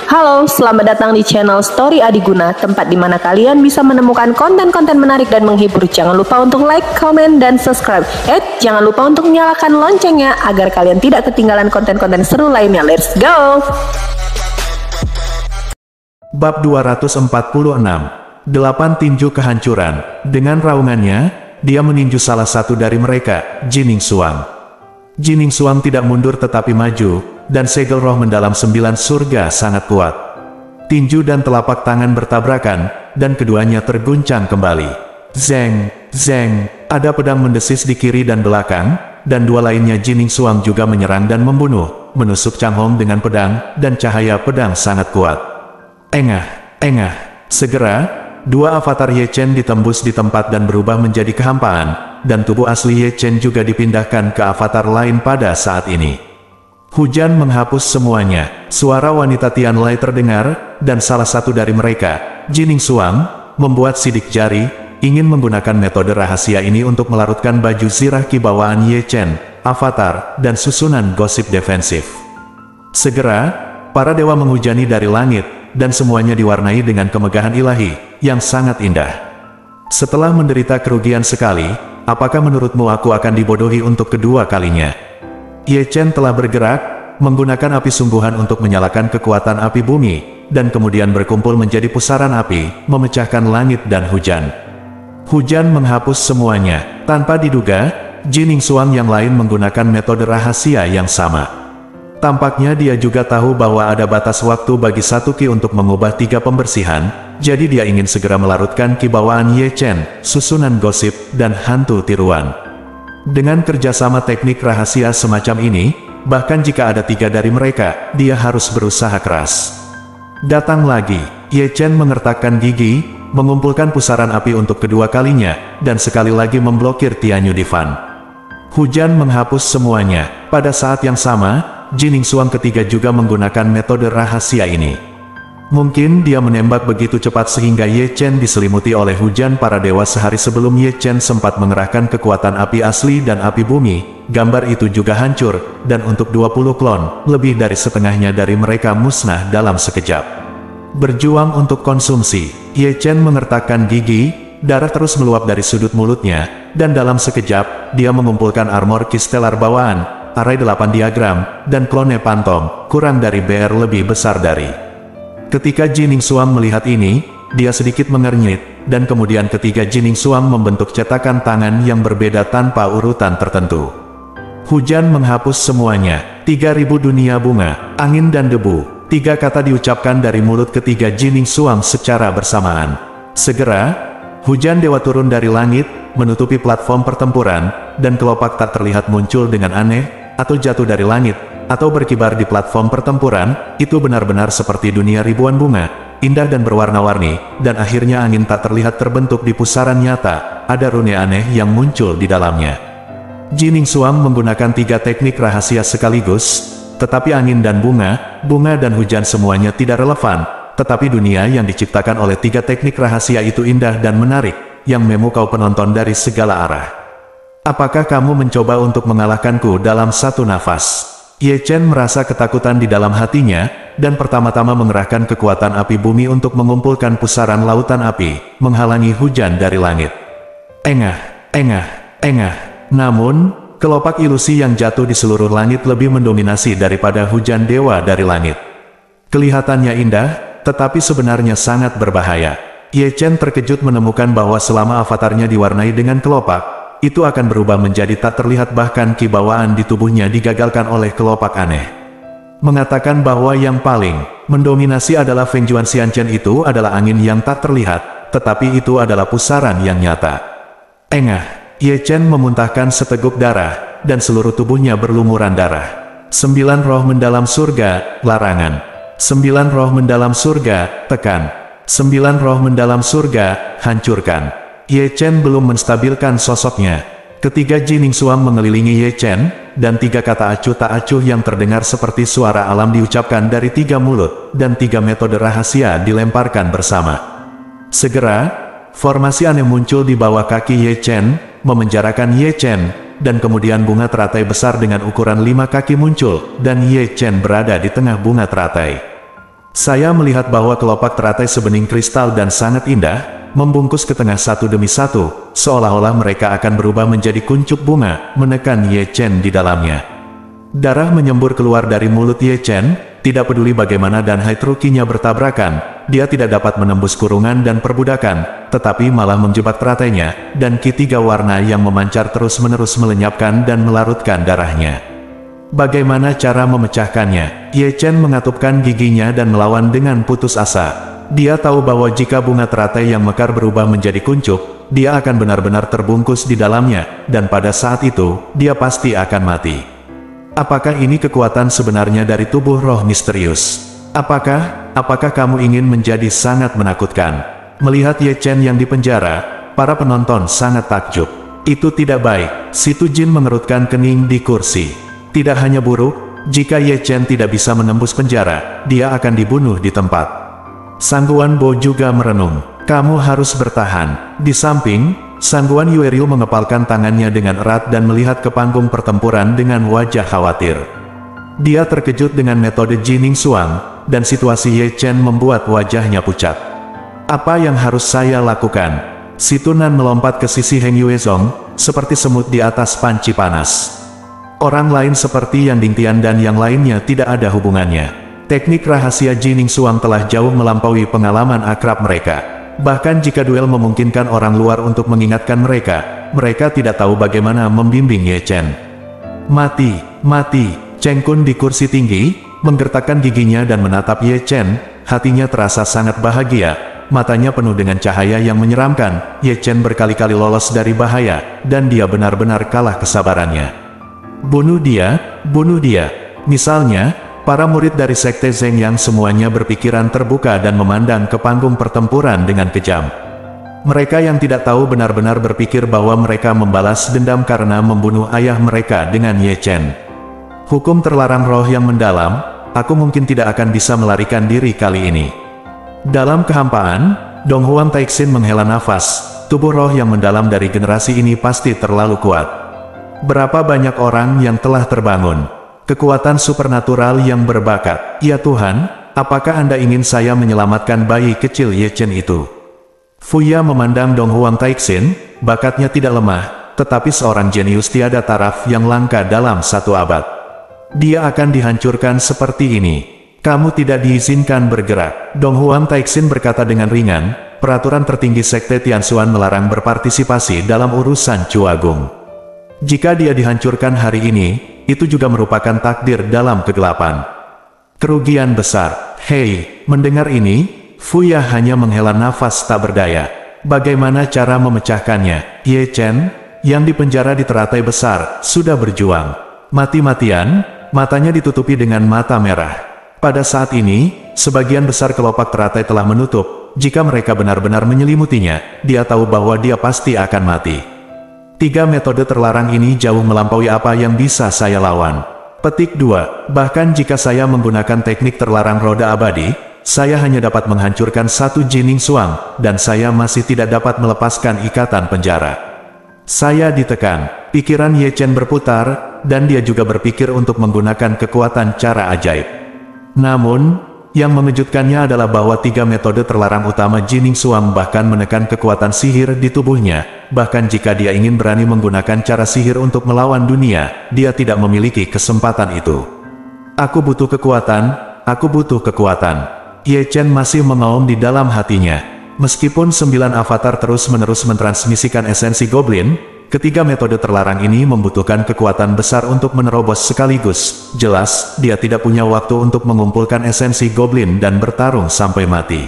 Halo, selamat datang di channel Story Adiguna, tempat di mana kalian bisa menemukan konten-konten menarik dan menghibur. Jangan lupa untuk like, komen, dan subscribe. Jangan lupa untuk nyalakan loncengnya agar kalian tidak ketinggalan konten-konten seru lainnya. Let's go! Bab 246, 8 Tinju Kehancuran. Dengan raungannya, dia meninju salah satu dari mereka, Jining Xuang. Jining Xuang tidak mundur tetapi maju, dan segel roh mendalam 9 surga sangat kuat. Tinju dan telapak tangan bertabrakan, dan keduanya terguncang kembali. Zeng, zeng, ada pedang mendesis di kiri dan belakang, dan dua lainnya Jining Xuang juga menyerang dan membunuh, menusuk Chang Hong dengan pedang, dan cahaya pedang sangat kuat. Engah, engah, segera, dua avatar Ye Chen ditembus di tempat dan berubah menjadi kehampaan, dan tubuh asli Ye Chen juga dipindahkan ke avatar lain pada saat ini. Hujan menghapus semuanya, suara wanita Tianlai terdengar, dan salah satu dari mereka, Jining Xuang, membuat sidik jari, ingin menggunakan metode rahasia ini untuk melarutkan baju zirah kibawaan Ye Chen, avatar, dan susunan gosip defensif. Segera, para dewa menghujani dari langit, dan semuanya diwarnai dengan kemegahan ilahi, yang sangat indah. Setelah menderita kerugian sekali, apakah menurutmu aku akan dibodohi untuk kedua kalinya? Ye Chen telah bergerak, menggunakan api sungguhan untuk menyalakan kekuatan api bumi, dan kemudian berkumpul menjadi pusaran api, memecahkan langit dan hujan. Hujan menghapus semuanya, tanpa diduga, Jining Xuang yang lain menggunakan metode rahasia yang sama. Tampaknya dia juga tahu bahwa ada batas waktu bagi satu ki untuk mengubah 3 pembersihan, jadi dia ingin segera melarutkan kibawaan Ye Chen, susunan gosip, dan hantu tiruan. Dengan kerjasama teknik rahasia semacam ini, bahkan jika ada 3 dari mereka, dia harus berusaha keras. Datang lagi, Ye Chen mengertakkan gigi, mengumpulkan pusaran api untuk kedua kalinya, dan sekali lagi memblokir Tianyu Divan. Hujan menghapus semuanya. Pada saat yang sama, Jining Xuang ketiga juga menggunakan metode rahasia ini. Mungkin dia menembak begitu cepat sehingga Ye Chen diselimuti oleh hujan para dewa sehari sebelum Ye Chen sempat mengerahkan kekuatan api asli dan api bumi. Gambar itu juga hancur, dan untuk 20 klon, lebih dari setengahnya dari mereka musnah dalam sekejap. Berjuang untuk konsumsi, Ye Chen mengertakkan gigi, darah terus meluap dari sudut mulutnya, dan dalam sekejap, dia mengumpulkan armor kistelar bawaan, arai 8 diagram, dan klone pantom, kurang dari BR lebih besar dari. Ketika Jining Xuang melihat ini, dia sedikit mengernyit, dan kemudian ketiga Jining Xuang membentuk cetakan tangan yang berbeda tanpa urutan tertentu. Hujan menghapus semuanya, 3000 dunia bunga, angin dan debu, 3 kata diucapkan dari mulut ketiga Jining Xuang secara bersamaan. Segera, hujan dewa turun dari langit, menutupi platform pertempuran, dan kelopak tak terlihat muncul dengan aneh, atau jatuh dari langit, atau berkibar di platform pertempuran. Itu benar-benar seperti dunia ribuan bunga, indah dan berwarna-warni, dan akhirnya angin tak terlihat terbentuk di pusaran nyata, ada rune aneh yang muncul di dalamnya. Jining Xuang menggunakan 3 teknik rahasia sekaligus, tetapi angin dan bunga dan hujan semuanya tidak relevan, tetapi dunia yang diciptakan oleh 3 teknik rahasia itu indah dan menarik, yang memukau penonton dari segala arah. Apakah kamu mencoba untuk mengalahkanku dalam satu nafas? Ye Chen merasa ketakutan di dalam hatinya, dan pertama-tama mengerahkan kekuatan api bumi untuk mengumpulkan pusaran lautan api, menghalangi hujan dari langit. Engah, engah, engah. Namun, kelopak ilusi yang jatuh di seluruh langit lebih mendominasi daripada hujan dewa dari langit. Kelihatannya indah, tetapi sebenarnya sangat berbahaya. Ye Chen terkejut menemukan bahwa selama avatarnya diwarnai dengan kelopak, itu akan berubah menjadi tak terlihat, bahkan kibawaan di tubuhnya digagalkan oleh kelopak aneh. Mengatakan bahwa yang paling mendominasi adalah Feng Juan Xianchen itu adalah angin yang tak terlihat, tetapi itu adalah pusaran yang nyata. Engah, Ye Chen memuntahkan seteguk darah, dan seluruh tubuhnya berlumuran darah. 9 roh mendalam surga, larangan. 9 roh mendalam surga, tekan. 9 roh mendalam surga, hancurkan. Ye Chen belum menstabilkan sosoknya. Ketiga Jining Xuang mengelilingi Ye Chen, dan 3 kata acuh tak acuh yang terdengar seperti suara alam diucapkan dari 3 mulut, dan 3 metode rahasia dilemparkan bersama. Segera, formasi aneh muncul di bawah kaki Ye Chen, memenjarakan Ye Chen, dan kemudian bunga teratai besar dengan ukuran 5 kaki muncul, dan Ye Chen berada di tengah bunga teratai. Saya melihat bahwa kelopak teratai sebening kristal dan sangat indah, membungkus ke tengah satu demi satu, seolah-olah mereka akan berubah menjadi kuncup bunga, menekan Ye Chen di dalamnya. Darah menyembur keluar dari mulut Ye Chen, tidak peduli bagaimana dan Haitrukinya bertabrakan, dia tidak dapat menembus kurungan dan perbudakan, tetapi malah menjebak teratainya, dan ki tiga warna yang memancar terus-menerus melenyapkan dan melarutkan darahnya. Bagaimana cara memecahkannya? Ye Chen mengatupkan giginya dan melawan dengan putus asa. Dia tahu bahwa jika bunga teratai yang mekar berubah menjadi kuncup, dia akan benar-benar terbungkus di dalamnya, dan pada saat itu, dia pasti akan mati. Apakah ini kekuatan sebenarnya dari tubuh roh misterius? Apakah kamu ingin menjadi sangat menakutkan? Melihat Ye Chen yang dipenjara, para penonton sangat takjub. Itu tidak baik. Si Tu Jin mengerutkan kening di kursi. Tidak hanya buruk, jika Ye Chen tidak bisa menembus penjara, dia akan dibunuh di tempat. Sangguan Bo juga merenung. Kamu harus bertahan. Di samping, Sangguan Yueryu mengepalkan tangannya dengan erat dan melihat ke panggung pertempuran dengan wajah khawatir. Dia terkejut dengan metode Jining Suang, dan situasi Ye Chen membuat wajahnya pucat. Apa yang harus saya lakukan? Si Tunan melompat ke sisi Heng Yuezong, seperti semut di atas panci panas. Orang lain seperti Yan Dingtian dan yang lainnya tidak ada hubungannya. Teknik rahasia Jining Suang telah jauh melampaui pengalaman akrab mereka. Bahkan jika duel memungkinkan orang luar untuk mengingatkan mereka, mereka tidak tahu bagaimana membimbing Ye Chen. Mati, mati. Cheng Kun di kursi tinggi, menggertakkan giginya dan menatap Ye Chen, hatinya terasa sangat bahagia, matanya penuh dengan cahaya yang menyeramkan. Ye Chen berkali-kali lolos dari bahaya, dan dia benar-benar kalah kesabarannya. Bunuh dia, bunuh dia. Misalnya, para murid dari Sekte Zeng yang semuanya berpikiran terbuka dan memandang ke panggung pertempuran dengan kejam. Mereka yang tidak tahu benar-benar berpikir bahwa mereka membalas dendam karena membunuh ayah mereka dengan Ye Chen. Hukum terlarang roh yang mendalam, aku mungkin tidak akan bisa melarikan diri kali ini. Dalam kehampaan, Dong Huang Taixin menghela nafas, tubuh roh yang mendalam dari generasi ini pasti terlalu kuat. Berapa banyak orang yang telah terbangun. Kekuatan supernatural yang berbakat. Ya Tuhan, apakah Anda ingin saya menyelamatkan bayi kecil Ye Chen itu? Fuya memandang Dong Huang Taixin, bakatnya tidak lemah, tetapi seorang jenius tiada taraf yang langka dalam satu abad. Dia akan dihancurkan seperti ini. Kamu tidak diizinkan bergerak. Dong Huang Taixin berkata dengan ringan, peraturan tertinggi Sekte Tianxuan melarang berpartisipasi dalam urusan Chu Agung. Jika dia dihancurkan hari ini, itu juga merupakan takdir dalam kegelapan. Kerugian besar. Hei, mendengar ini, Fuya hanya menghela nafas tak berdaya. Bagaimana cara memecahkannya? Ye Chen, yang dipenjara di teratai besar, sudah berjuang. Mati-matian, matanya ditutupi dengan mata merah. Pada saat ini, sebagian besar kelopak teratai telah menutup. Jika mereka benar-benar menyelimutinya, dia tahu bahwa dia pasti akan mati. 3 metode terlarang ini jauh melampaui apa yang bisa saya lawan. Petik 2. Bahkan jika saya menggunakan teknik terlarang roda abadi, saya hanya dapat menghancurkan satu Jining Suang, dan saya masih tidak dapat melepaskan ikatan penjara. Saya ditekan. Pikiran Ye Chen berputar, dan dia juga berpikir untuk menggunakan kekuatan cara ajaib. Namun, yang mengejutkannya adalah bahwa 3 metode terlarang utama Jining Suang bahkan menekan kekuatan sihir di tubuhnya. Bahkan jika dia ingin berani menggunakan cara sihir untuk melawan dunia, dia tidak memiliki kesempatan itu. Aku butuh kekuatan, aku butuh kekuatan. Ye Chen masih mengaum di dalam hatinya. Meskipun 9 avatar terus-menerus mentransmisikan esensi Goblin, ketiga metode terlarang ini membutuhkan kekuatan besar untuk menerobos sekaligus. Jelas, dia tidak punya waktu untuk mengumpulkan esensi Goblin dan bertarung sampai mati.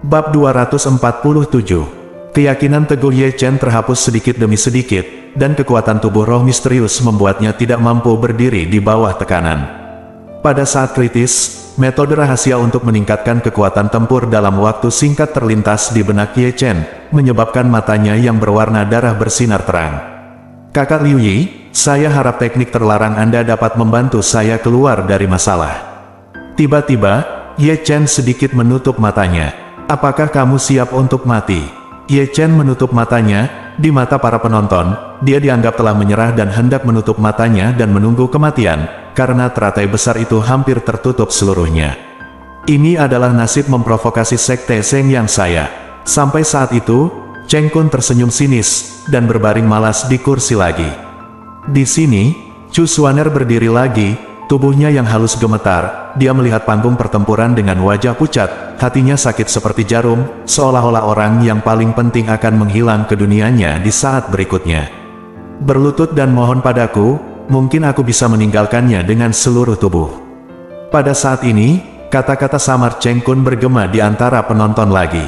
Bab 247. Keyakinan teguh Ye Chen terhapus sedikit demi sedikit, dan kekuatan tubuh roh misterius membuatnya tidak mampu berdiri di bawah tekanan. Pada saat kritis, metode rahasia untuk meningkatkan kekuatan tempur dalam waktu singkat terlintas di benak Ye Chen, menyebabkan matanya yang berwarna darah bersinar terang. Kakak Liu Yi, saya harap teknik terlarang Anda dapat membantu saya keluar dari masalah. Tiba-tiba, Ye Chen sedikit menutup matanya. Apakah kamu siap untuk mati? Ye Chen menutup matanya. Di mata para penonton, dia dianggap telah menyerah dan hendak menutup matanya dan menunggu kematian, karena teratai besar itu hampir tertutup seluruhnya. Ini adalah nasib memprovokasi sekte Zheng yang saya. Sampai saat itu, Cheng Kun tersenyum sinis, dan berbaring malas di kursi lagi. Di sini, Chu Xuaner berdiri lagi, tubuhnya yang halus gemetar. Dia melihat panggung pertempuran dengan wajah pucat, hatinya sakit seperti jarum, seolah-olah orang yang paling penting akan menghilang ke dunianya di saat berikutnya. Berlutut dan mohon padaku, mungkin aku bisa meninggalkannya dengan seluruh tubuh. Pada saat ini, kata-kata samar Cheng Kun bergema di antara penonton lagi.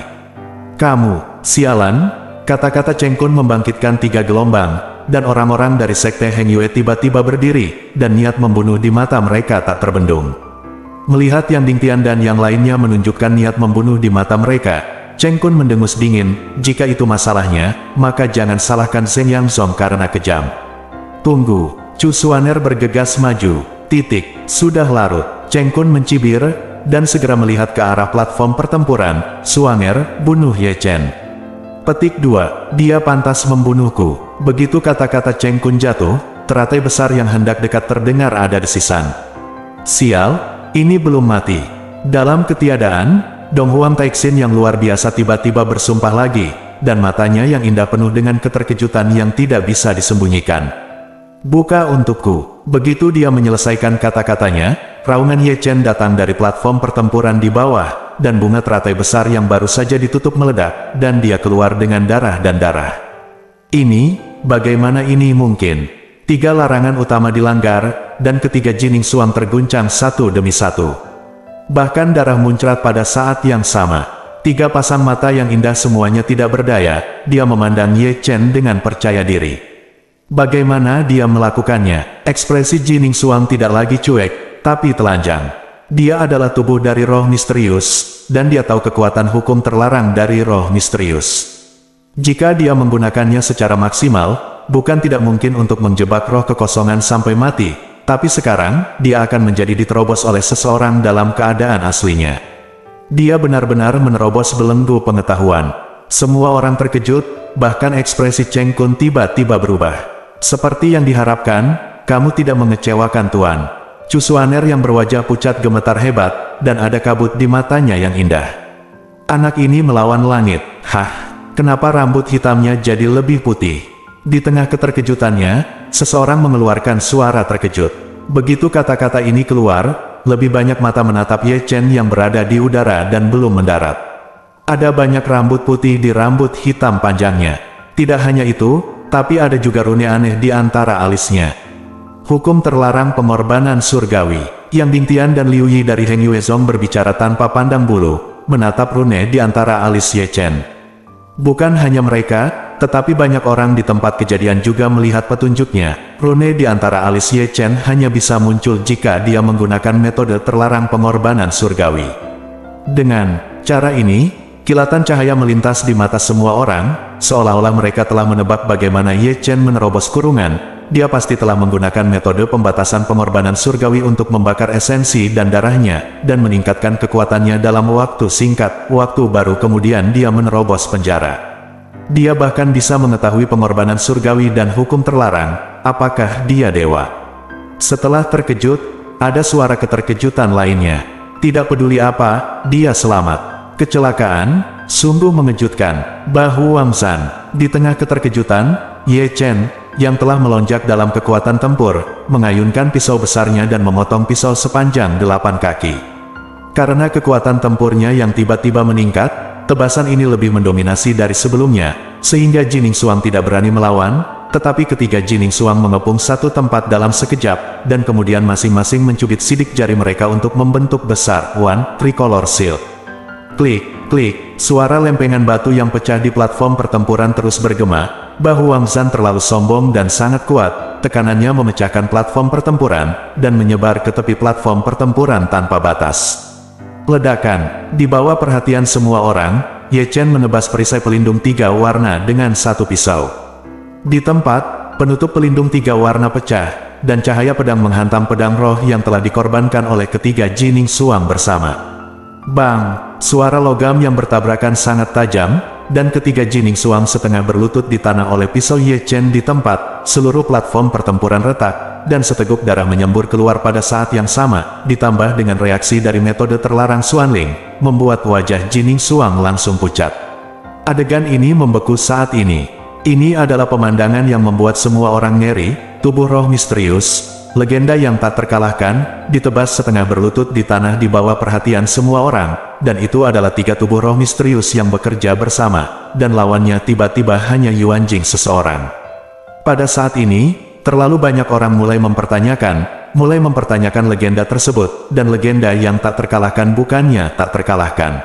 Kamu, sialan, kata-kata Cheng Kun membangkitkan 3 gelombang, dan orang-orang dari sekte Heng Yue tiba-tiba berdiri, dan niat membunuh di mata mereka tak terbendung. Melihat Yang Dingtian dan yang lainnya menunjukkan niat membunuh di mata mereka, Cheng Kun mendengus dingin, jika itu masalahnya, maka jangan salahkan Zheng Yangzong karena kejam. Tunggu, Chu Xuaner bergegas maju, sudah larut, Cheng Kun mencibir, dan segera melihat ke arah platform pertempuran. Xuaner, bunuh Ye Chen. Petik 2, dia pantas membunuhku. Begitu kata-kata Cheng Kun jatuh, teratai besar yang hendak dekat terdengar ada desisan. Sial, ini belum mati. Dalam ketiadaan, Dong Huang Taixin yang luar biasa tiba-tiba bersumpah lagi, dan matanya yang indah penuh dengan keterkejutan yang tidak bisa disembunyikan. Buka untukku. Begitu dia menyelesaikan kata-katanya, raungan Ye Chen datang dari platform pertempuran di bawah, dan bunga teratai besar yang baru saja ditutup meledak, dan dia keluar dengan darah dan darah. Ini, bagaimana ini mungkin? 3 larangan utama dilanggar, dan ketiga Jining Suang terguncang satu demi satu. Bahkan darah muncrat pada saat yang sama. 3 pasang mata yang indah semuanya tidak berdaya, dia memandang Ye Chen dengan percaya diri. Bagaimana dia melakukannya? Ekspresi Jining Suang tidak lagi cuek, tapi telanjang. Dia adalah tubuh dari roh misterius, dan dia tahu kekuatan hukum terlarang dari roh misterius. Jika dia menggunakannya secara maksimal, bukan tidak mungkin untuk menjebak roh kekosongan sampai mati, tapi sekarang, dia akan menjadi diterobos oleh seseorang dalam keadaan aslinya. Dia benar-benar menerobos belenggu pengetahuan. Semua orang terkejut, bahkan ekspresi Cheng Kun tiba-tiba berubah. Seperti yang diharapkan, kamu tidak mengecewakan Tuan. Chu Xuaner yang berwajah pucat gemetar hebat, dan ada kabut di matanya yang indah. Anak ini melawan langit. Hah, kenapa rambut hitamnya jadi lebih putih? Di tengah keterkejutannya, seseorang mengeluarkan suara terkejut. Begitu kata-kata ini keluar, lebih banyak mata menatap Ye Chen yang berada di udara dan belum mendarat. Ada banyak rambut putih di rambut hitam panjangnya. Tidak hanya itu, tapi ada juga rune aneh di antara alisnya. Hukum terlarang pengorbanan surgawi. Yang Dingtian dan Liu Yi dari Heng Yuezong berbicara tanpa pandang bulu, menatap rune di antara alis Ye Chen. Bukan hanya mereka, tetapi banyak orang di tempat kejadian juga melihat petunjuknya. Rune di antara alis Ye Chen hanya bisa muncul jika dia menggunakan metode terlarang pengorbanan surgawi. Dengan cara ini, kilatan cahaya melintas di mata semua orang, seolah-olah mereka telah menebak bagaimana Ye Chen menerobos kurungan. Dia pasti telah menggunakan metode pembatasan pengorbanan surgawi untuk membakar esensi dan darahnya, dan meningkatkan kekuatannya dalam waktu singkat. Waktu baru kemudian dia menerobos penjara. Dia bahkan bisa mengetahui pengorbanan surgawi dan hukum terlarang. Apakah dia dewa? Setelah terkejut, ada suara keterkejutan lainnya. Tidak peduli apa, dia selamat. Kecelakaan, sungguh mengejutkan. Bahu Wangzan. Di tengah keterkejutan, Ye Chen, yang telah melonjak dalam kekuatan tempur, mengayunkan pisau besarnya dan memotong pisau sepanjang 8 kaki. Karena kekuatan tempurnya yang tiba-tiba meningkat, tebasan ini lebih mendominasi dari sebelumnya, sehingga Jining Suang tidak berani melawan, tetapi ketiga Jining Suang mengepung satu tempat dalam sekejap, dan kemudian masing-masing mencubit sidik jari mereka untuk membentuk besar One Tricolor Shield. Klik, klik, suara lempengan batu yang pecah di platform pertempuran terus bergema. Bahu Wangzan terlalu sombong dan sangat kuat, tekanannya memecahkan platform pertempuran, dan menyebar ke tepi platform pertempuran tanpa batas. Ledakan, di bawah perhatian semua orang, Ye Chen menebas perisai pelindung 3 warna dengan satu pisau. Di tempat, penutup pelindung 3 warna pecah, dan cahaya pedang menghantam pedang roh yang telah dikorbankan oleh ketiga Jining Suang bersama. Bang, suara logam yang bertabrakan sangat tajam, dan ketiga Jining Suang setengah berlutut di tanah oleh pisau Ye Chen di tempat. Seluruh platform pertempuran retak, dan seteguk darah menyembur keluar pada saat yang sama, ditambah dengan reaksi dari metode terlarang Xuanling, membuat wajah Jining Xuang langsung pucat. Adegan ini membeku saat ini. Ini adalah pemandangan yang membuat semua orang ngeri. Tubuh roh misterius, legenda yang tak terkalahkan, ditebas setengah berlutut di tanah di bawah perhatian semua orang, dan itu adalah 3 tubuh roh misterius yang bekerja bersama, dan lawannya tiba-tiba hanya Yuan Jing seseorang. Pada saat ini, terlalu banyak orang mulai mempertanyakan legenda tersebut, dan legenda yang tak terkalahkan bukannya tak terkalahkan.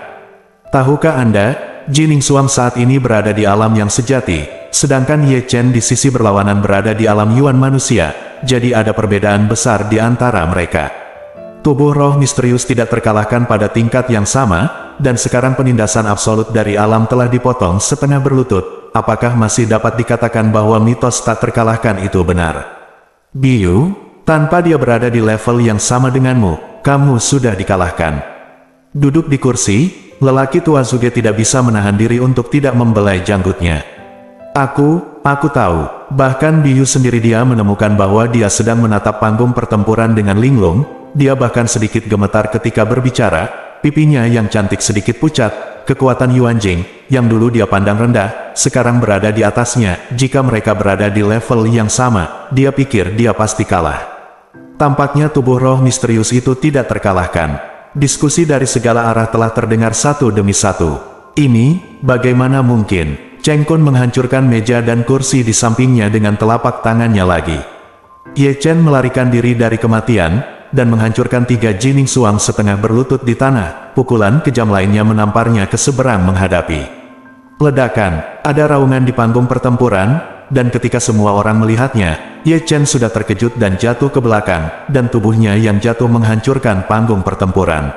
Tahukah Anda, Jining Xuang saat ini berada di alam yang sejati, sedangkan Ye Chen di sisi berlawanan berada di alam Yuan manusia, jadi ada perbedaan besar di antara mereka. Tubuh roh misterius tidak terkalahkan pada tingkat yang sama, dan sekarang penindasan absolut dari alam telah dipotong setengah berlutut. Apakah masih dapat dikatakan bahwa mitos tak terkalahkan itu benar? Biu, tanpa dia berada di level yang sama denganmu, kamu sudah dikalahkan. Duduk di kursi, lelaki tua Zuge tidak bisa menahan diri untuk tidak membelai janggutnya. Aku tahu, bahkan Biu sendiri dia menemukan bahwa dia sedang menatap panggung pertempuran dengan Linglong, dia bahkan sedikit gemetar ketika berbicara, pipinya yang cantik sedikit pucat. Kekuatan Yuan Jing, yang dulu dia pandang rendah, sekarang berada di atasnya. Jika mereka berada di level yang sama, dia pikir dia pasti kalah. Tampaknya tubuh roh misterius itu tidak terkalahkan. Diskusi dari segala arah telah terdengar satu demi satu. Ini, bagaimana mungkin? Cheng Kun menghancurkan meja dan kursi di sampingnya dengan telapak tangannya lagi. Ye Chen melarikan diri dari kematian, dan menghancurkan 3 Jining Xuang setengah berlutut di tanah. Pukulan kejam lainnya menamparnya ke seberang menghadapi. Ledakan, ada raungan di panggung pertempuran, dan ketika semua orang melihatnya, Ye Chen sudah terkejut dan jatuh ke belakang, dan tubuhnya yang jatuh menghancurkan panggung pertempuran.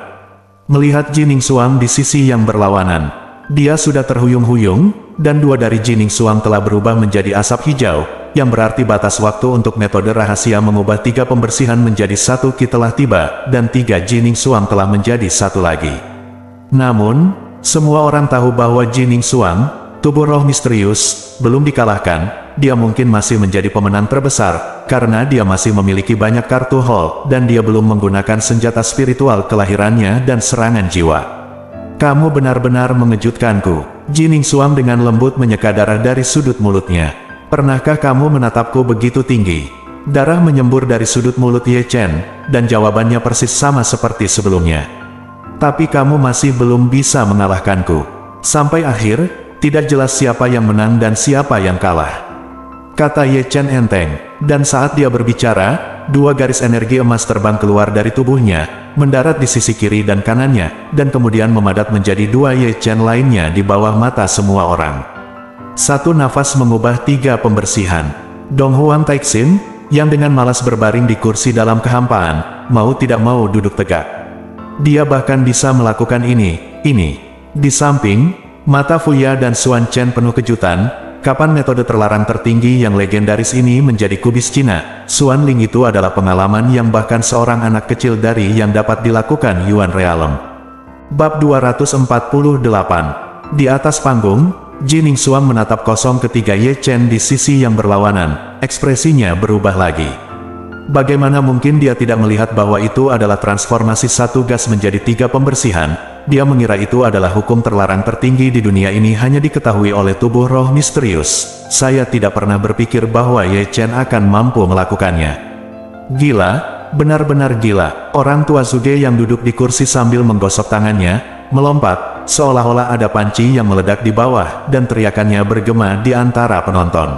Melihat Jining Xuang di sisi yang berlawanan, dia sudah terhuyung-huyung, dan 2 dari Jining Xuang telah berubah menjadi asap hijau, yang berarti batas waktu untuk metode rahasia mengubah 3 pembersihan menjadi 1 Qi telah tiba, dan 3 Jining Xuang telah menjadi 1 lagi. Namun, semua orang tahu bahwa Jining Xuang, tubuh roh misterius, belum dikalahkan. Dia mungkin masih menjadi pemenang terbesar, karena dia masih memiliki banyak kartu hall, dan dia belum menggunakan senjata spiritual kelahirannya dan serangan jiwa. Kamu benar-benar mengejutkanku. Jining Xuang dengan lembut menyeka darah dari sudut mulutnya. Pernahkah kamu menatapku begitu tinggi? Darah menyembur dari sudut mulut Ye Chen, dan jawabannya persis sama seperti sebelumnya. Tapi kamu masih belum bisa mengalahkanku. Sampai akhir, tidak jelas siapa yang menang dan siapa yang kalah. Kata Ye Chen enteng, dan saat dia berbicara, 2 garis energi emas terbang keluar dari tubuhnya, mendarat di sisi kiri dan kanannya, dan kemudian memadat menjadi 2 Ye Chen lainnya di bawah mata semua orang. Satu nafas mengubah 3 pembersihan. Dong Huang Taixin, yang dengan malas berbaring di kursi dalam kehampaan, mau tidak mau duduk tegak. Dia bahkan bisa melakukan ini. Di samping, mata Fuya dan Xuan Chen penuh kejutan. Kapan metode terlarang tertinggi yang legendaris ini menjadi kubis Cina? Xuan Ling itu adalah pengalaman yang bahkan seorang anak kecil dari yang dapat dilakukan Yuan Realm. Bab 248. Di atas panggung, Jining Xuang menatap kosong ketiga Ye Chen di sisi yang berlawanan. Ekspresinya berubah lagi. Bagaimana mungkin dia tidak melihat bahwa itu adalah transformasi 1 gas menjadi 3 pembersihan? Dia mengira itu adalah hukum terlarang tertinggi di dunia ini hanya diketahui oleh tubuh roh misterius. Saya tidak pernah berpikir bahwa Ye Chen akan mampu melakukannya. Gila, benar-benar gila. Orang tua Zuge yang duduk di kursi sambil menggosok tangannya, melompat, seolah-olah ada panci yang meledak di bawah, dan teriakannya bergema di antara penonton.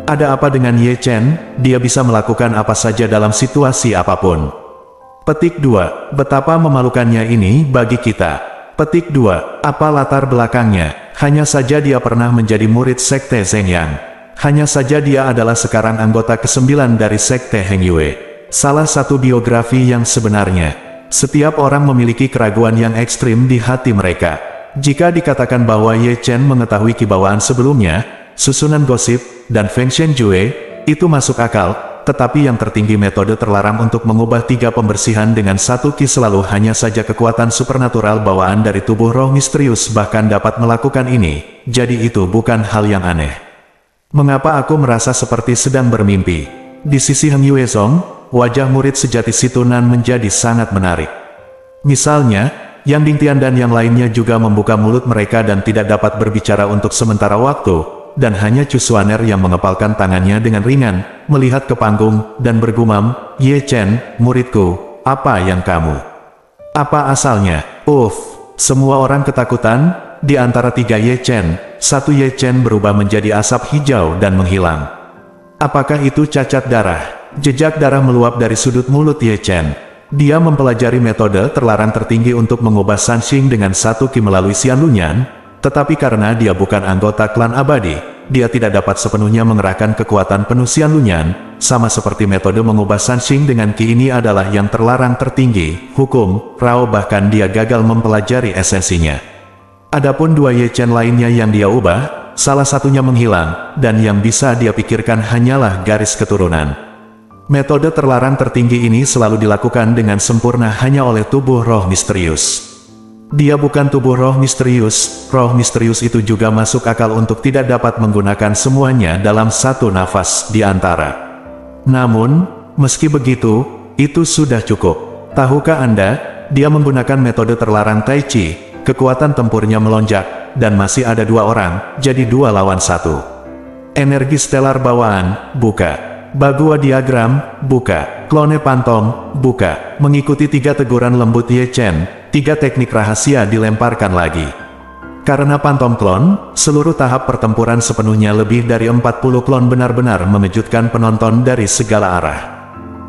Ada apa dengan Ye Chen? Dia bisa melakukan apa saja dalam situasi apapun. Petik 2. Betapa memalukannya ini bagi kita. Petik 2. Apa latar belakangnya? Hanya saja dia pernah menjadi murid Sekte Zhengyang. Hanya saja dia adalah sekarang anggota ke-9 dari Sekte Heng Yue. Salah satu biografi yang sebenarnya. Setiap orang memiliki keraguan yang ekstrim di hati mereka. Jika dikatakan bahwa Ye Chen mengetahui kibawaan sebelumnya, susunan gosip, dan Feng Shenjue, itu masuk akal, tetapi yang tertinggi metode terlarang untuk mengubah 3 pembersihan dengan 1 Qi selalu hanya saja kekuatan supernatural bawaan dari tubuh roh misterius bahkan dapat melakukan ini, jadi itu bukan hal yang aneh. Mengapa aku merasa seperti sedang bermimpi? Di sisi Heng Yuezong, wajah murid sejati Situnan menjadi sangat menarik. Misalnya, Yang Dingtian dan yang lainnya juga membuka mulut mereka dan tidak dapat berbicara untuk sementara waktu, dan hanya Chu Xuaner yang mengepalkan tangannya dengan ringan, melihat ke panggung, dan bergumam, "Ye Chen, muridku, apa yang kamu? Apa asalnya?" Semua orang ketakutan. Di antara 3 Ye Chen, 1 Ye Chen berubah menjadi asap hijau dan menghilang. Apakah itu cacat darah? Jejak darah meluap dari sudut mulut Ye Chen. Dia mempelajari metode terlarang tertinggi untuk mengubah Sanxing dengan 1 ki melalui Xianlunyan, tetapi karena dia bukan anggota klan abadi, dia tidak dapat sepenuhnya mengerahkan kekuatan penuh Xianlunyan, sama seperti metode mengubah Sanxing dengan ki ini adalah yang terlarang tertinggi, hukum, Rao bahkan dia gagal mempelajari esensinya. Adapun 2 Ye Chen lainnya yang dia ubah, salah satunya menghilang, dan yang bisa dia pikirkan hanyalah garis keturunan. Metode terlarang tertinggi ini selalu dilakukan dengan sempurna hanya oleh tubuh roh misterius. Dia bukan tubuh roh misterius itu juga masuk akal untuk tidak dapat menggunakan semuanya dalam satu nafas di antara. Namun, meski begitu, itu sudah cukup. Tahukah Anda, dia menggunakan metode terlarang Tai Chi. Kekuatan tempurnya melonjak, dan masih ada 2 orang, jadi 2 lawan 1. Energi stelar bawaan, buka. Bagua diagram, buka. Klone pantom, buka. Mengikuti 3 teguran lembut Ye Chen, 3 teknik rahasia dilemparkan lagi. Karena pantom klon, seluruh tahap pertempuran sepenuhnya lebih dari 40 klon benar-benar mengejutkan penonton dari segala arah.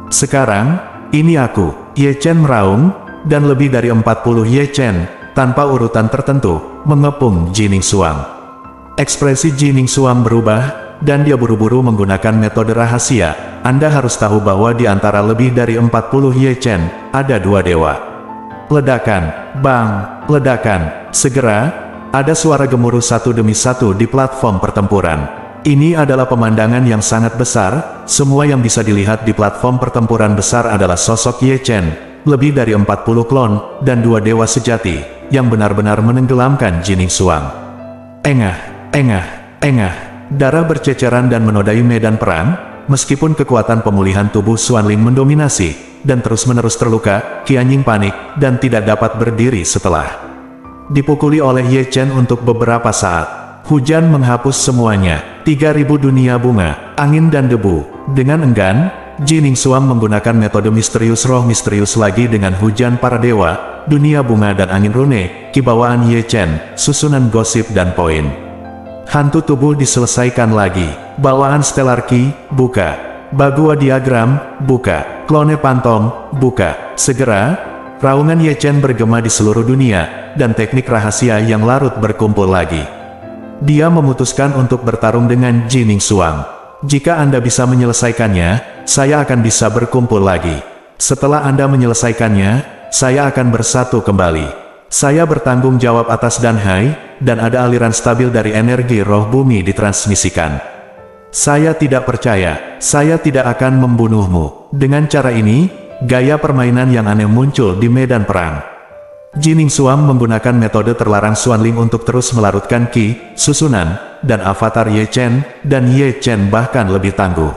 Sekarang, ini aku, Ye Chen meraung, dan lebih dari 40 Ye Chen, tanpa urutan tertentu, mengepung Jining Xuang. Ekspresi Jining Xuang berubah, dan dia buru-buru menggunakan metode rahasia. Anda harus tahu bahwa di antara lebih dari 40 Ye Chen, ada 2 dewa. Ledakan, bang, ledakan, segera, ada suara gemuruh satu demi satu di platform pertempuran. Ini adalah pemandangan yang sangat besar, semua yang bisa dilihat di platform pertempuran besar adalah sosok Ye Chen, lebih dari 40 klon, dan 2 dewa sejati, yang benar-benar menenggelamkan Jining Xuang. Engah, darah berceceran dan menodai medan perang, meskipun kekuatan pemulihan tubuh Xuanling mendominasi, dan terus-menerus terluka, Qianying panik, dan tidak dapat berdiri setelah dipukuli oleh Ye Chen untuk beberapa saat. Hujan menghapus semuanya, 3000 dunia bunga, angin dan debu. Dengan enggan, Jining Xuang menggunakan metode misterius roh misterius lagi dengan hujan para dewa, dunia bunga dan angin rune, kibawaan Ye Chen, susunan gosip dan poin. Hantu tubuh diselesaikan lagi, bawaan stellar ki, buka. Bagua diagram, buka. Klone pantom, buka. Segera, raungan Ye Chen bergema di seluruh dunia, dan teknik rahasia yang larut berkumpul lagi. Dia memutuskan untuk bertarung dengan Jining Xuang. Jika Anda bisa menyelesaikannya, saya akan bisa berkumpul lagi. Setelah Anda menyelesaikannya, saya akan bersatu kembali. Saya bertanggung jawab atas Danhai, dan ada aliran stabil dari energi roh bumi ditransmisikan. Saya tidak percaya, saya tidak akan membunuhmu. Dengan cara ini, gaya permainan yang aneh muncul di medan perang. Jining Xuang menggunakan metode terlarang Xuanling untuk terus melarutkan ki, susunan, dan avatar Ye Chen, dan Ye Chen bahkan lebih tangguh.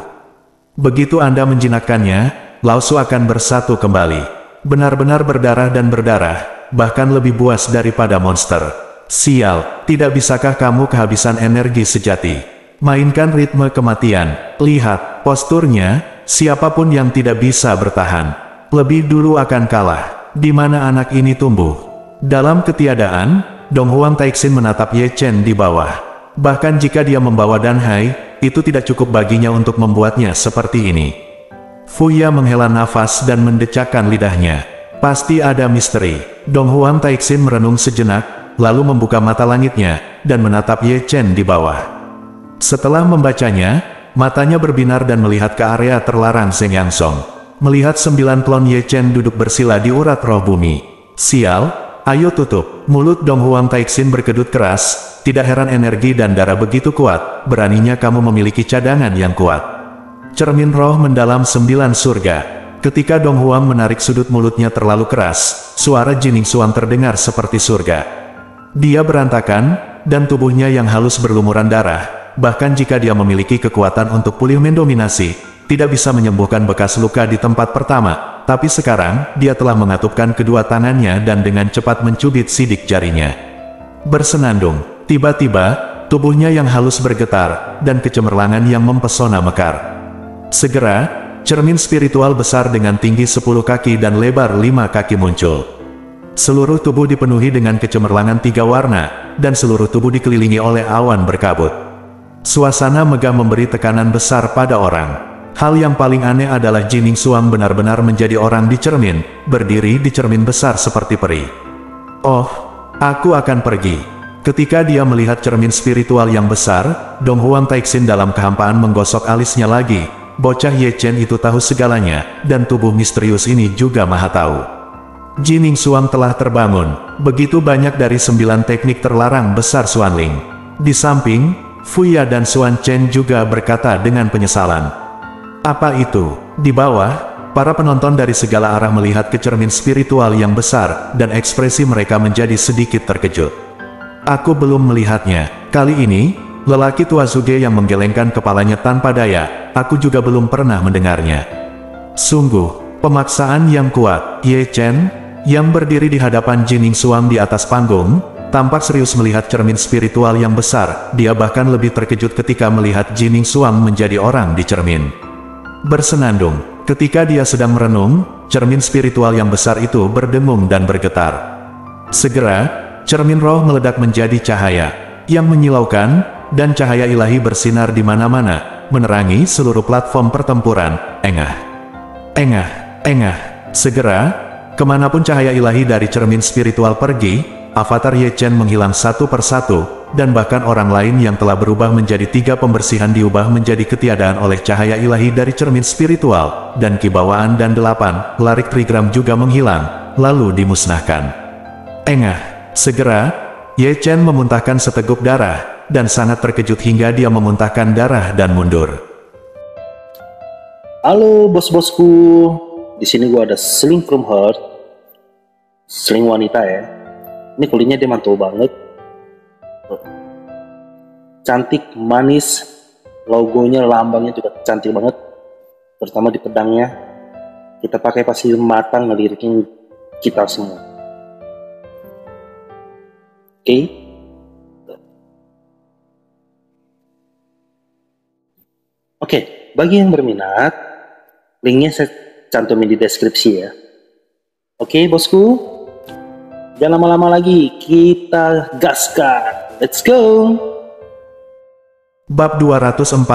Begitu Anda menjinakkannya, Lao Su akan bersatu kembali. Benar-benar berdarah dan berdarah, bahkan lebih buas daripada monster. Sial, tidak bisakah kamu kehabisan energi sejati? Mainkan ritme kematian. Lihat, posturnya, siapapun yang tidak bisa bertahan, lebih dulu akan kalah. Di mana anak ini tumbuh? Dalam ketiadaan, Dong Huang Taixin menatap Ye Chen di bawah. Bahkan jika dia membawa Danhai, itu tidak cukup baginya untuk membuatnya seperti ini. Fuya menghela nafas dan mendecakkan lidahnya. Pasti ada misteri. Dong Huang Taixin merenung sejenak, lalu membuka mata langitnya, dan menatap Ye Chen di bawah. Setelah membacanya, matanya berbinar dan melihat ke area terlarang Zeng Yang Song. Melihat 9 klon Ye Chen duduk bersila di urat roh bumi. Sial, ayo tutup. Mulut Dong Huang Taixin berkedut keras, tidak heran energi dan darah begitu kuat, beraninya kamu memiliki cadangan yang kuat. Cermin roh mendalam 9 surga. Ketika Dong Huang menarik sudut mulutnya terlalu keras, suara Jining Xuang terdengar seperti surga. Dia berantakan, dan tubuhnya yang halus berlumuran darah, bahkan jika dia memiliki kekuatan untuk pulih mendominasi, tidak bisa menyembuhkan bekas luka di tempat pertama, tapi sekarang, dia telah mengatupkan kedua tangannya dan dengan cepat mencubit sidik jarinya. Bersenandung, tiba-tiba, tubuhnya yang halus bergetar, dan kecemerlangan yang mempesona mekar. Segera, cermin spiritual besar dengan tinggi 10 kaki dan lebar 5 kaki muncul. Seluruh tubuh dipenuhi dengan kecemerlangan 3 warna, dan seluruh tubuh dikelilingi oleh awan berkabut. Suasana megah memberi tekanan besar pada orang. Hal yang paling aneh adalah Jining Xuang benar-benar menjadi orang di cermin, berdiri di cermin besar seperti peri. Oh, aku akan pergi. Ketika dia melihat cermin spiritual yang besar, Dong Huang Taixin dalam kehampaan menggosok alisnya lagi. Bocah Ye Chen itu tahu segalanya, dan tubuh misterius ini juga maha tahu. Jining Xuang telah terbangun. Begitu banyak dari 9 teknik terlarang besar Xuanling. Di samping, Fuya dan Xuan Chen juga berkata dengan penyesalan. Apa itu? Di bawah, para penonton dari segala arah melihat ke cermin spiritual yang besar, dan ekspresi mereka menjadi sedikit terkejut. Aku belum melihatnya. Kali ini, lelaki tua Zuge yang menggelengkan kepalanya tanpa daya, aku juga belum pernah mendengarnya. Sungguh, pemaksaan yang kuat. Ye Chen, yang berdiri di hadapan Jining Xuang di atas panggung, tampak serius melihat cermin spiritual yang besar. Dia bahkan lebih terkejut ketika melihat Jining Xuang menjadi orang di cermin. Bersenandung, ketika dia sedang merenung, cermin spiritual yang besar itu berdengung dan bergetar. Segera, cermin roh meledak menjadi cahaya yang menyilaukan, dan cahaya ilahi bersinar di mana-mana, menerangi seluruh platform pertempuran. Engah, engah, engah. Segera, kemanapun cahaya ilahi dari cermin spiritual pergi, avatar Ye Chen menghilang satu persatu, dan bahkan orang lain yang telah berubah menjadi 3 pembersihan diubah menjadi ketiadaan oleh cahaya ilahi dari cermin spiritual, dan kibawaan dan 8 larik trigram juga menghilang, lalu dimusnahkan. Engah. Segera, Ye Chen memuntahkan seteguk darah, dan sangat terkejut hingga dia memuntahkan darah dan mundur. Halo bos-bosku, di sini gua ada Sling from Heart, Sling wanita ya. Ini kulitnya dia mantul banget. Cantik, manis, logonya, lambangnya juga cantik banget, terutama di pedangnya. Kita pakai pasti matang ngelirikin kita semua. Oke, bagi yang berminat, linknya saya cantumin di deskripsi ya. Oke bosku, jangan lama-lama lagi, kita gaskan. Let's go! Bab 249,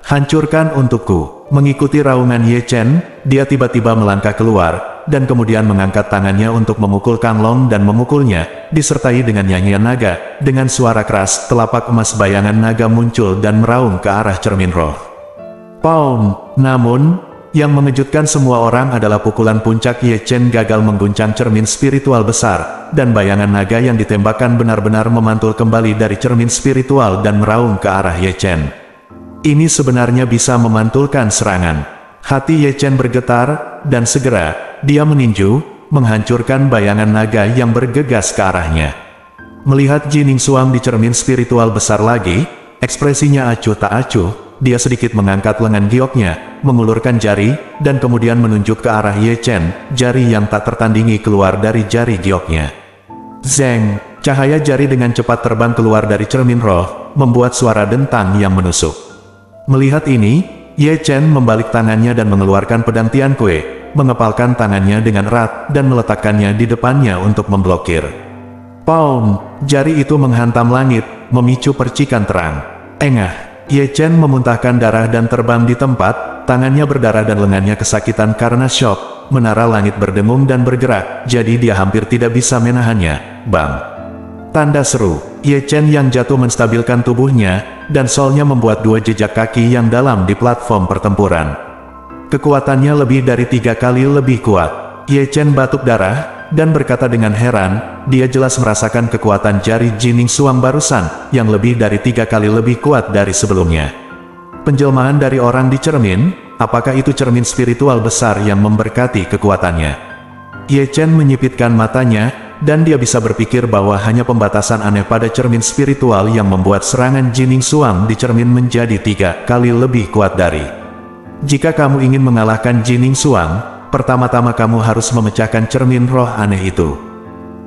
Hancurkan untukku. Mengikuti raungan Ye Chen, dia tiba-tiba melangkah keluar, dan kemudian mengangkat tangannya untuk memukul Kang Long dan memukulnya, disertai dengan nyanyian naga. Dengan suara keras, telapak emas bayangan naga muncul dan meraung ke arah cermin roh. Pound! Namun, yang mengejutkan semua orang adalah pukulan puncak Ye Chen gagal mengguncang cermin spiritual besar, dan bayangan naga yang ditembakkan benar-benar memantul kembali dari cermin spiritual dan meraung ke arah Ye Chen. Ini sebenarnya bisa memantulkan serangan. Hati Ye Chen bergetar, dan segera, dia meninju, menghancurkan bayangan naga yang bergegas ke arahnya. Melihat Jining Xuang di cermin spiritual besar lagi, ekspresinya acuh tak acuh. Dia sedikit mengangkat lengan gioknya, mengulurkan jari, dan kemudian menunjuk ke arah Ye Chen, jari yang tak tertandingi keluar dari jari gioknya. Zeng! Cahaya jari dengan cepat terbang keluar dari cermin roh, membuat suara dentang yang menusuk. Melihat ini, Ye Chen membalik tangannya dan mengeluarkan pedang Tian Kue, mengepalkan tangannya dengan erat, dan meletakkannya di depannya untuk memblokir. Pound! Jari itu menghantam langit, memicu percikan terang. Engah! Ye Chen memuntahkan darah dan terbang di tempat, tangannya berdarah dan lengannya kesakitan karena syok. Menara langit berdengung dan bergerak, jadi dia hampir tidak bisa menahannya. Bang! Tanda seru. Ye Chen yang jatuh menstabilkan tubuhnya, dan solnya membuat 2 jejak kaki yang dalam di platform pertempuran. Kekuatannya lebih dari 3 kali lebih kuat. Ye Chen batuk darah, dan berkata dengan heran, dia jelas merasakan kekuatan jari Jining Xuang barusan, yang lebih dari 3 kali lebih kuat dari sebelumnya. Penjelmaan dari orang di cermin, apakah itu cermin spiritual besar yang memberkati kekuatannya? Ye Chen menyipitkan matanya, dan dia bisa berpikir bahwa hanya pembatasan aneh pada cermin spiritual yang membuat serangan Jining Xuang di cermin menjadi 3 kali lebih kuat dari Jika kamu ingin mengalahkan Jining Xuang, pertama-tama kamu harus memecahkan cermin roh aneh itu.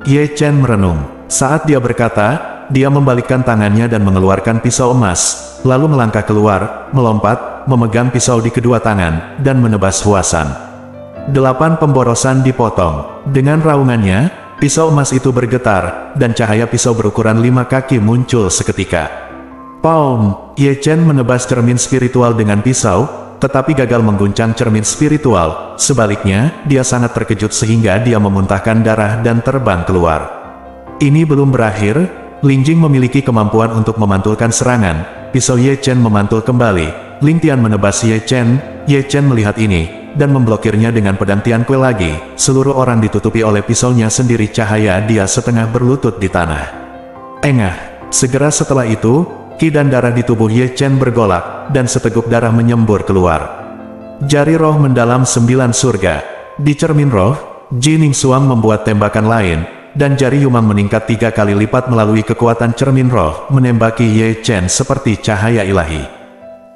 Ye Chen merenung. Saat dia berkata, dia membalikkan tangannya dan mengeluarkan pisau emas, lalu melangkah keluar, melompat, memegang pisau di kedua tangan, dan menebas Huasan. 8 pemborosan dipotong. Dengan raungannya, pisau emas itu bergetar, dan cahaya pisau berukuran 5 kaki muncul seketika. Paum! Ye Chen menebas cermin spiritual dengan pisau, tetapi gagal mengguncang cermin spiritual. Sebaliknya, dia sangat terkejut sehingga dia memuntahkan darah dan terbang keluar. Ini belum berakhir, Ling Jing memiliki kemampuan untuk memantulkan serangan. Pisau Ye Chen memantul kembali. Ling Tian menebas Ye Chen. Ye Chen melihat ini, dan memblokirnya dengan pedang Tian Kue lagi. Seluruh orang ditutupi oleh pisaunya sendiri. Cahaya dia setengah berlutut di tanah. Engah. Segera setelah itu, ki dan darah di tubuh Ye Chen bergolak, dan seteguk darah menyembur keluar. Jari roh mendalam 9 surga. Di cermin roh, Jining Xuang membuat tembakan lain, dan jari Yumang meningkat 3 kali lipat melalui kekuatan cermin roh, menembaki Ye Chen seperti cahaya ilahi.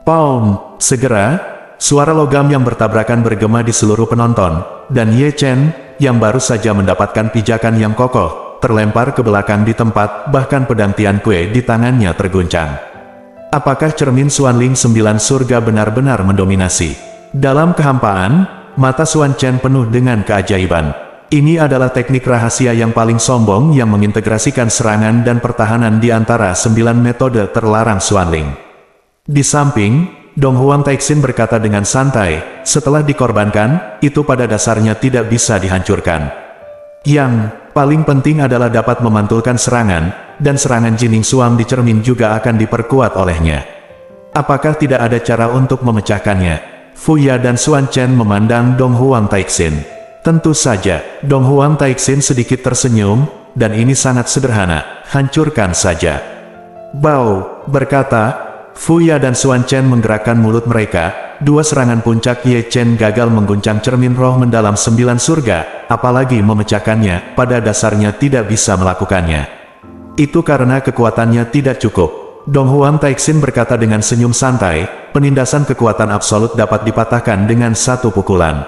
Paum! Segera, suara logam yang bertabrakan bergema di seluruh penonton, dan Ye Chen, yang baru saja mendapatkan pijakan yang kokoh, terlempar ke belakang di tempat, bahkan pedang Tian Kue di tangannya terguncang. Apakah cermin Xuanling 9 surga benar-benar mendominasi? Dalam kehampaan, mata Xuan Chen penuh dengan keajaiban. Ini adalah teknik rahasia yang paling sombong yang mengintegrasikan serangan dan pertahanan di antara 9 metode terlarang Xuanling. Di samping, Dong Huang Taixin berkata dengan santai, setelah dikorbankan, itu pada dasarnya tidak bisa dihancurkan. Yang paling penting adalah dapat memantulkan serangan, dan serangan Jining Xuang di cermin juga akan diperkuat olehnya. Apakah tidak ada cara untuk memecahkannya? Fu Ya dan Xuan Chen memandang Dong Huang Taixin. Tentu saja, Dong Huang Taixin sedikit tersenyum, dan ini sangat sederhana, hancurkan saja. Bau, berkata, Fu Ya dan Xuan Chen menggerakkan mulut mereka. 2 serangan puncak Ye Chen gagal mengguncang cermin roh mendalam 9 surga, apalagi memecahkannya, pada dasarnya tidak bisa melakukannya. Itu karena kekuatannya tidak cukup. Dong Huang Taixin berkata dengan senyum santai, penindasan kekuatan absolut dapat dipatahkan dengan 1 pukulan.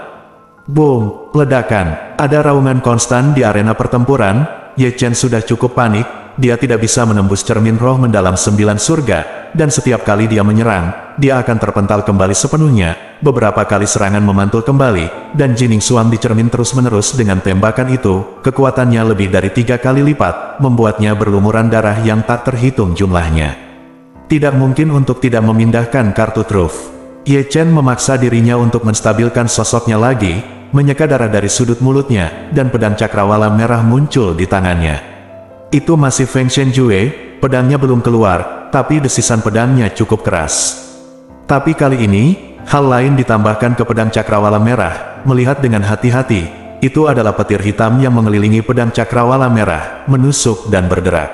Boom! Ledakan. Ada raungan konstan di arena pertempuran. Ye Chen sudah cukup panik, dia tidak bisa menembus cermin roh mendalam 9 surga, dan setiap kali dia menyerang, dia akan terpental kembali sepenuhnya. Beberapa kali serangan memantul kembali, dan Jining Xuang dicermin terus-menerus dengan tembakan itu. Kekuatannya lebih dari 3 kali lipat, membuatnya berlumuran darah yang tak terhitung jumlahnya. Tidak mungkin untuk tidak memindahkan kartu truf. Ye Chen memaksa dirinya untuk menstabilkan sosoknya lagi, menyeka darah dari sudut mulutnya, dan pedang cakrawala merah muncul di tangannya. Itu masih Feng Shenjue, pedangnya belum keluar, tapi desisan pedangnya cukup keras. Tapi kali ini, hal lain ditambahkan ke pedang cakrawala merah. Melihat dengan hati-hati, itu adalah petir hitam yang mengelilingi pedang cakrawala merah, menusuk dan berderak.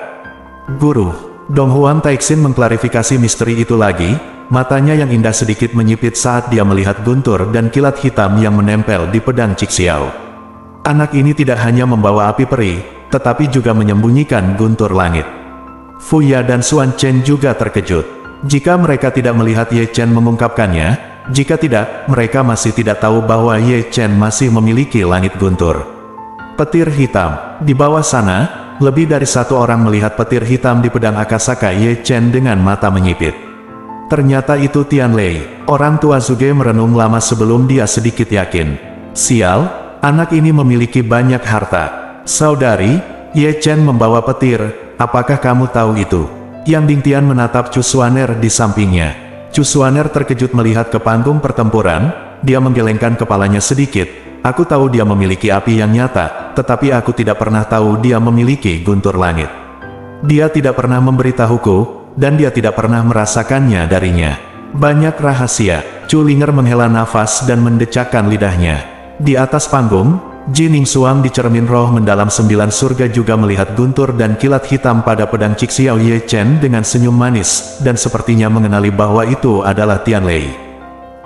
Guru, Dong Huang Taixin mengklarifikasi misteri itu lagi, matanya yang indah sedikit menyipit saat dia melihat guntur dan kilat hitam yang menempel di pedang Cixiao. Anak ini tidak hanya membawa api peri, tetapi juga menyembunyikan guntur langit. Fu Ya dan Xuan Chen juga terkejut. Jika mereka tidak melihat Ye Chen mengungkapkannya, jika tidak, mereka masih tidak tahu bahwa Ye Chen masih memiliki langit guntur. Petir hitam. Di bawah sana, lebih dari 1 orang melihat petir hitam di pedang Akasaka Ye Chen dengan mata menyipit. Ternyata itu Tian Lei. Orang tua Zhuge merenung lama sebelum dia sedikit yakin. Sial, anak ini memiliki banyak harta. Saudari, Ye Chen membawa petir, apakah kamu tahu itu? Yang Ding Tian menatap Chu Xuaner di sampingnya. Chu Xuaner terkejut melihat ke panggung pertempuran, dia menggelengkan kepalanya sedikit. Aku tahu dia memiliki api yang nyata, tetapi aku tidak pernah tahu dia memiliki guntur langit. Dia tidak pernah memberitahuku, dan dia tidak pernah merasakannya darinya. Banyak rahasia. Chu Linger menghela nafas dan mendecakkan lidahnya. Di atas panggung, Jining Xuang di cermin roh mendalam 9 surga juga melihat guntur dan kilat hitam pada pedang Cixiao Ye Chen dengan senyum manis, dan sepertinya mengenali bahwa itu adalah Tian Lei.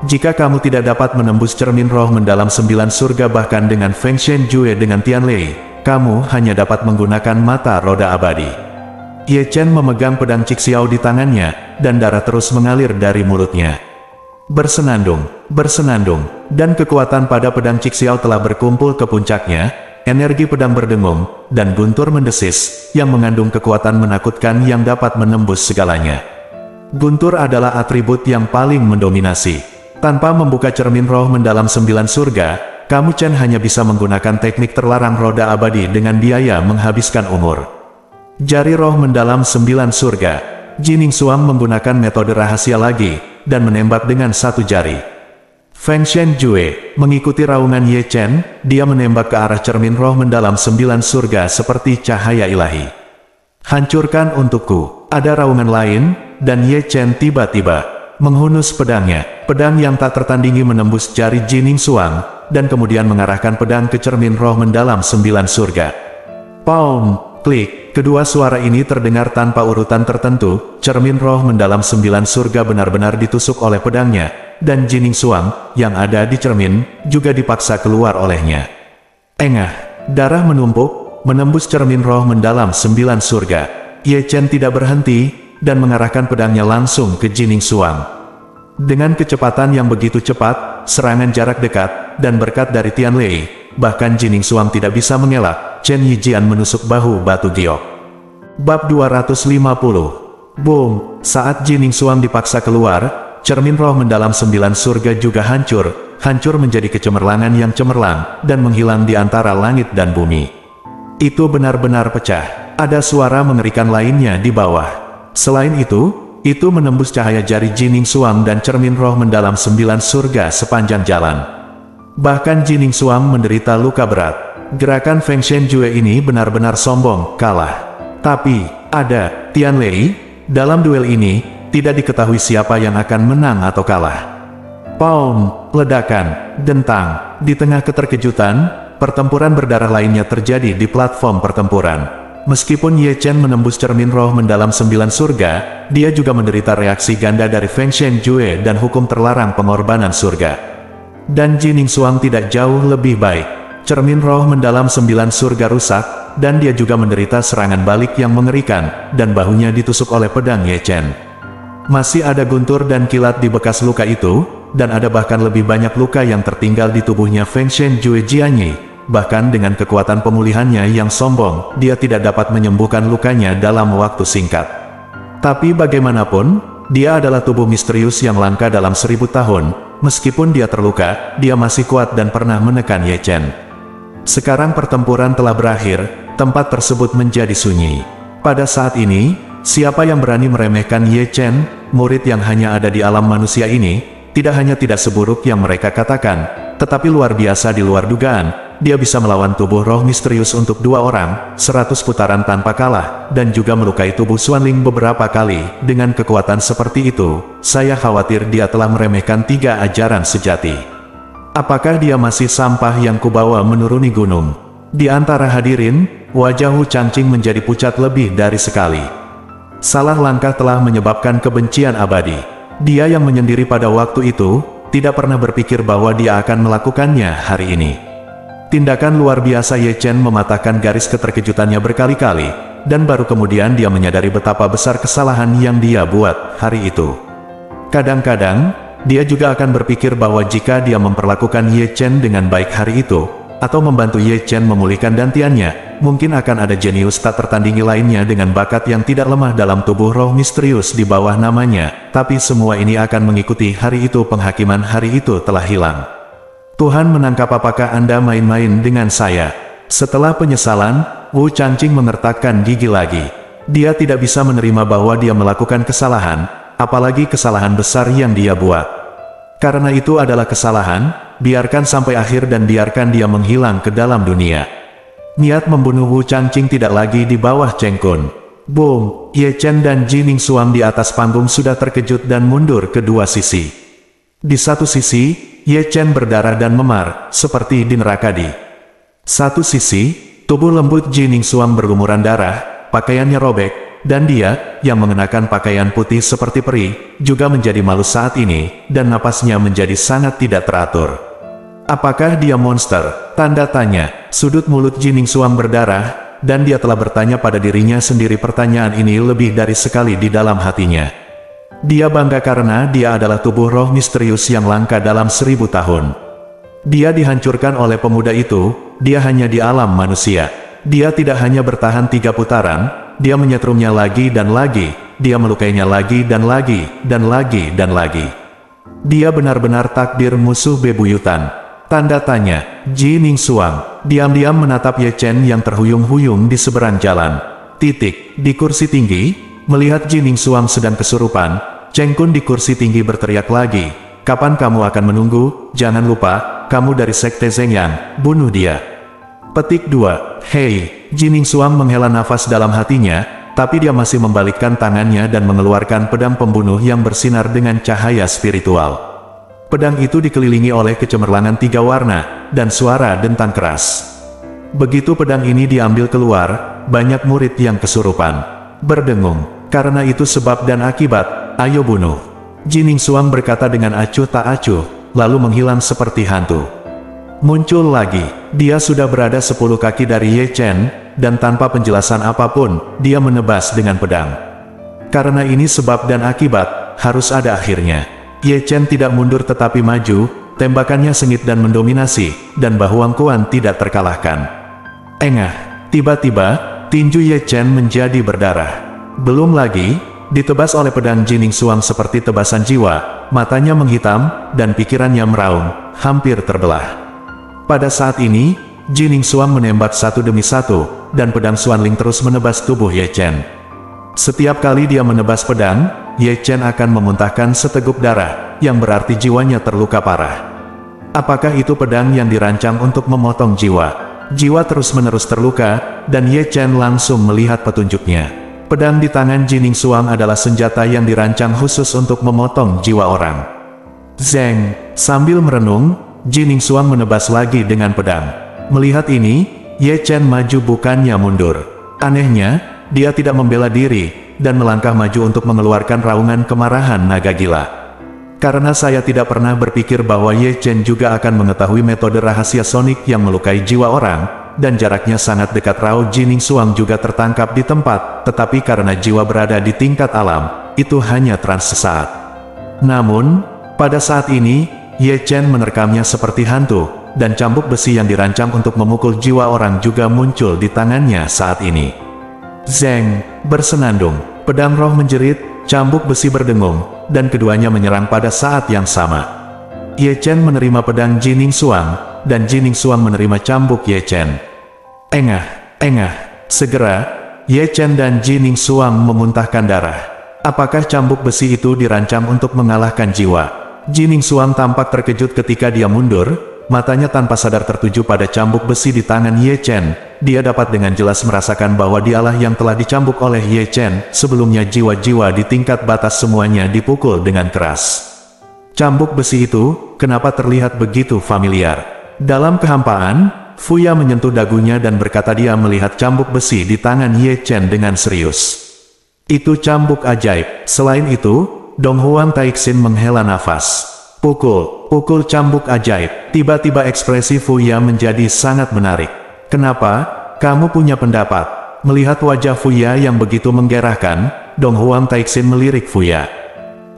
Jika kamu tidak dapat menembus cermin roh mendalam 9 surga bahkan dengan Feng Shenjue dengan Tian Lei, kamu hanya dapat menggunakan mata roda abadi. Ye Chen memegang pedang Cixiao di tangannya, dan darah terus mengalir dari mulutnya. Bersenandung, bersenandung, dan kekuatan pada pedang Cixiao telah berkumpul ke puncaknya, energi pedang berdengung, dan guntur mendesis, yang mengandung kekuatan menakutkan yang dapat menembus segalanya. Guntur adalah atribut yang paling mendominasi. Tanpa membuka cermin roh mendalam 9 surga, kamu Chen hanya bisa menggunakan teknik terlarang roda abadi dengan biaya menghabiskan umur. Jari roh mendalam 9 surga. Jining Xuang menggunakan metode rahasia lagi, dan menembak dengan satu jari. Feng Shen Jue mengikuti raungan Ye Chen, dia menembak ke arah cermin roh mendalam 9 surga seperti cahaya ilahi. Hancurkan untukku. Ada raungan lain, dan Ye Chen tiba-tiba menghunus pedangnya. Pedang yang tak tertandingi menembus jari Jining Xuang, dan kemudian mengarahkan pedang ke cermin roh mendalam 9 surga. Pound! Klik, kedua suara ini terdengar tanpa urutan tertentu, cermin roh mendalam 9 surga benar-benar ditusuk oleh pedangnya, dan Jining Xuang, yang ada di cermin, juga dipaksa keluar olehnya. Engah, darah menumpuk, menembus cermin roh mendalam 9 surga. Ye Chen tidak berhenti, dan mengarahkan pedangnya langsung ke Jining Xuang. Dengan kecepatan yang begitu cepat, serangan jarak dekat, dan berkat dari Tian Lei, bahkan Jining Xuang tidak bisa mengelak. Chen Yijian menusuk bahu batu giok. Bab 250. Boom! Saat Jining Xuang dipaksa keluar, cermin roh mendalam 9 surga juga hancur menjadi kecemerlangan yang cemerlang, dan menghilang di antara langit dan bumi. Itu benar-benar pecah. Ada suara mengerikan lainnya di bawah. Selain itu menembus cahaya jari Jining Xuang dan cermin roh mendalam 9 surga sepanjang jalan. Bahkan Jining Xuang menderita luka berat. Gerakan Feng Shen Jue ini benar-benar sombong, kalah. Tapi, ada Tian Lei, dalam duel ini, tidak diketahui siapa yang akan menang atau kalah. Pound! Ledakan, dentang, di tengah keterkejutan, pertempuran berdarah lainnya terjadi di platform pertempuran. Meskipun Ye Chen menembus cermin roh mendalam 9 surga, dia juga menderita reaksi ganda dari Feng Shen Jue dan hukum terlarang pengorbanan surga. Dan Jining Xuang tidak jauh lebih baik. Cermin roh mendalam 9 surga rusak, dan dia juga menderita serangan balik yang mengerikan, dan bahunya ditusuk oleh pedang Ye Chen. Masih ada guntur dan kilat di bekas luka itu, dan ada bahkan lebih banyak luka yang tertinggal di tubuhnya Feng Shen Jue Jianyi. Bahkan dengan kekuatan pemulihannya yang sombong, dia tidak dapat menyembuhkan lukanya dalam waktu singkat. Tapi bagaimanapun, dia adalah tubuh misterius yang langka dalam 1000 tahun. Meskipun dia terluka, dia masih kuat dan pernah menekan Ye Chen. Sekarang pertempuran telah berakhir, tempat tersebut menjadi sunyi. Pada saat ini, siapa yang berani meremehkan Ye Chen, murid yang hanya ada di alam manusia ini, tidak hanya tidak seburuk yang mereka katakan, tetapi luar biasa di luar dugaan. Dia bisa melawan tubuh roh misterius untuk 2 orang, 100 putaran tanpa kalah, dan juga melukai tubuh Xuanling beberapa kali. Dengan kekuatan seperti itu, saya khawatir dia telah meremehkan 3 ajaran sejati. Apakah dia masih sampah yang kubawa menuruni gunung? Di antara hadirin, wajah Wu Changqing menjadi pucat lebih dari sekali. Salah langkah telah menyebabkan kebencian abadi. Dia yang menyendiri pada waktu itu, tidak pernah berpikir bahwa dia akan melakukannya hari ini. Tindakan luar biasa Ye Chen mematahkan garis keterkejutannya berkali-kali, dan baru kemudian dia menyadari betapa besar kesalahan yang dia buat hari itu. Kadang-kadang, dia juga akan berpikir bahwa jika dia memperlakukan Ye Chen dengan baik hari itu, atau membantu Ye Chen memulihkan dantiannya, mungkin akan ada jenius tak tertandingi lainnya dengan bakat yang tidak lemah dalam tubuh roh misterius di bawah namanya. Tapi semua ini akan mengikuti hari itu. Penghakiman hari itu telah hilang. Tuhan menangkap, apakah Anda main-main dengan saya? Setelah penyesalan, Wu Changqing mengertakkan gigi lagi. Dia tidak bisa menerima bahwa dia melakukan kesalahan, apalagi kesalahan besar yang dia buat. Karena itu adalah kesalahan, biarkan sampai akhir dan biarkan dia menghilang ke dalam dunia. Niat membunuh Wu Changqing tidak lagi di bawah Cheng Kun. Boom! Ye Chen dan Jining Xuang di atas panggung sudah terkejut dan mundur ke dua sisi. Di satu sisi, Ye Chen berdarah dan memar, seperti di neraka. Di satu sisi, tubuh lembut Jining Xuang berlumuran darah, pakaiannya robek, dan dia, yang mengenakan pakaian putih seperti peri, juga menjadi malu saat ini, dan napasnya menjadi sangat tidak teratur. Apakah dia monster? Tanda tanya. Sudut mulut Jining Xuang berdarah, dan dia telah bertanya pada dirinya sendiri pertanyaan ini lebih dari sekali di dalam hatinya. Dia bangga karena dia adalah tubuh roh misterius yang langka dalam 1000 tahun. Dia dihancurkan oleh pemuda itu, dia hanya di alam manusia. Dia tidak hanya bertahan 3 putaran, dia menyetrumnya lagi dan lagi, dia melukainya lagi dan lagi, dan lagi dan lagi. Dia benar-benar takdir musuh bebuyutan. Tanda tanya. Ji Ningsuang diam-diam menatap Ye Chen yang terhuyung-huyung di seberang jalan. Di kursi tinggi, melihat Ji Ningsuang sedang kesurupan, Cheng Kun di kursi tinggi berteriak lagi, "Kapan kamu akan menunggu? Jangan lupa, kamu dari Sekte Zhengyang, bunuh dia." Petik 2. Hei, Ji Ningsuang menghela nafas dalam hatinya, tapi dia masih membalikkan tangannya dan mengeluarkan pedang pembunuh yang bersinar dengan cahaya spiritual. Pedang itu dikelilingi oleh kecemerlangan 3 warna, dan suara dentang keras. Begitu pedang ini diambil keluar, banyak murid yang kesurupan berdengung. Karena itu sebab dan akibat, ayo bunuh. Ji Ningsuang berkata dengan acuh tak acuh, lalu menghilang seperti hantu. Muncul lagi, dia sudah berada 10 kaki dari Ye Chen, dan tanpa penjelasan apapun, dia menebas dengan pedang. Karena ini sebab dan akibat, harus ada akhirnya. Ye Chen tidak mundur tetapi maju, tembakannya sengit dan mendominasi, dan Bahuang Kuan tidak terkalahkan. Engah, tiba-tiba, tinju Ye Chen menjadi berdarah. Belum lagi, ditebas oleh pedang Ji Ningsuang seperti tebasan jiwa, matanya menghitam, dan pikirannya meraung, hampir terbelah. Pada saat ini, Ji Ningsuang menembak satu demi satu, dan pedang Xuanling terus menebas tubuh Ye Chen. Setiap kali dia menebas pedang, Ye Chen akan memuntahkan seteguk darah, yang berarti jiwanya terluka parah. Apakah itu pedang yang dirancang untuk memotong jiwa? Jiwa terus-menerus terluka, dan Ye Chen langsung melihat petunjuknya. Pedang di tangan Ji Ningsuang adalah senjata yang dirancang khusus untuk memotong jiwa orang. Zeng, sambil merenung, Ji Ningsuang menebas lagi dengan pedang. Melihat ini, Ye Chen maju bukannya mundur. Anehnya, dia tidak membela diri, dan melangkah maju untuk mengeluarkan raungan kemarahan naga gila. Karena saya tidak pernah berpikir bahwa Ye Chen juga akan mengetahui metode rahasia sonik yang melukai jiwa orang, dan jaraknya sangat dekat. Rao Ji Ningsuang juga tertangkap di tempat, tetapi karena jiwa berada di tingkat alam, itu hanya trans sesaat. Namun, pada saat ini, Ye Chen menerkamnya seperti hantu, dan cambuk besi yang dirancang untuk memukul jiwa orang juga muncul di tangannya saat ini. Zeng, bersenandung, pedang roh menjerit, cambuk besi berdengung, dan keduanya menyerang pada saat yang sama. Ye Chen menerima pedang Ji Ningsuang, dan Ji Ningsuang menerima cambuk Ye Chen. Engah, segera, Ye Chen dan Ji Ningsuang memuntahkan darah. Apakah cambuk besi itu dirancang untuk mengalahkan jiwa? Ji Ningsuang tampak terkejut ketika dia mundur, matanya tanpa sadar tertuju pada cambuk besi di tangan Ye Chen. Dia dapat dengan jelas merasakan bahwa dialah yang telah dicambuk oleh Ye Chen. Sebelumnya jiwa-jiwa di tingkat batas semuanya dipukul dengan keras. Cambuk besi itu, kenapa terlihat begitu familiar? Dalam kehampaan, Fuya menyentuh dagunya dan berkata dia melihat cambuk besi di tangan Ye Chen dengan serius. Itu cambuk ajaib. Selain itu, Dong Huang Taixin menghela nafas. Pukul cambuk ajaib. Tiba-tiba ekspresi Fuya menjadi sangat menarik. Kenapa? Kamu punya pendapat? Melihat wajah Fuya yang begitu menggerahkan, Dong Huang Taixin melirik Fuya.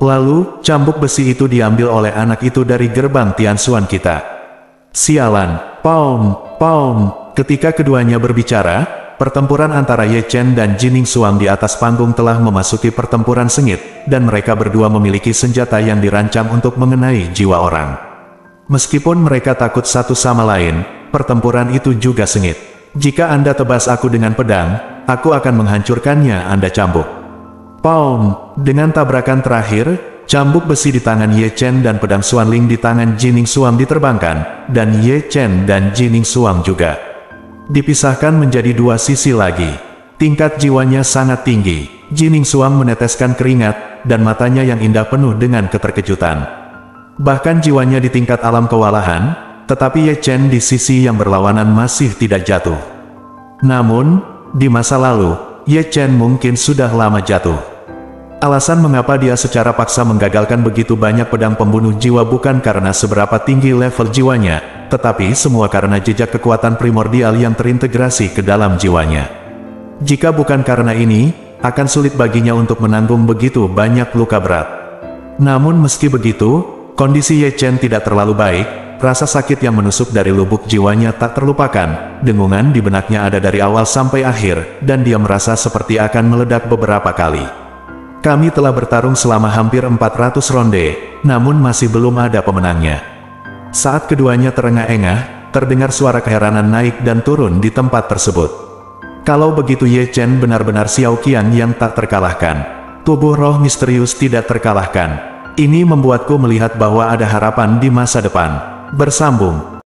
Lalu, cambuk besi itu diambil oleh anak itu dari gerbang Tianxuan kita. Sialan, Pound. Ketika keduanya berbicara, pertempuran antara Ye Chen dan Ji Ningsuang di atas panggung telah memasuki pertempuran sengit, dan mereka berdua memiliki senjata yang dirancang untuk mengenai jiwa orang. Meskipun mereka takut satu sama lain, pertempuran itu juga sengit. Jika Anda tebas aku dengan pedang, aku akan menghancurkannya, Anda cambuk. Pound. Dengan tabrakan terakhir, cambuk besi di tangan Ye Chen dan pedang Xuanling di tangan Ji Ningsuang diterbangkan, dan Ye Chen dan Ji Ningsuang juga dipisahkan menjadi dua sisi lagi. Tingkat jiwanya sangat tinggi. Ji Ningsuang meneteskan keringat, dan matanya yang indah penuh dengan keterkejutan. Bahkan jiwanya di tingkat alam kewalahan, tetapi Ye Chen di sisi yang berlawanan masih tidak jatuh. Namun, di masa lalu, Ye Chen mungkin sudah lama jatuh. Alasan mengapa dia secara paksa menggagalkan begitu banyak pedang pembunuh jiwa bukan karena seberapa tinggi level jiwanya, tetapi semua karena jejak kekuatan primordial yang terintegrasi ke dalam jiwanya. Jika bukan karena ini, akan sulit baginya untuk menanggung begitu banyak luka berat. Namun meski begitu, kondisi Ye Chen tidak terlalu baik, rasa sakit yang menusuk dari lubuk jiwanya tak terlupakan, dengungan di benaknya ada dari awal sampai akhir, dan dia merasa seperti akan meledak beberapa kali. Kami telah bertarung selama hampir 400 ronde, namun masih belum ada pemenangnya. Saat keduanya terengah-engah, terdengar suara keheranan naik dan turun di tempat tersebut. Kalau begitu Ye Chen benar-benar Xiao Qian yang tak terkalahkan. Tubuh roh misterius tidak terkalahkan. Ini membuatku melihat bahwa ada harapan di masa depan. Bersambung.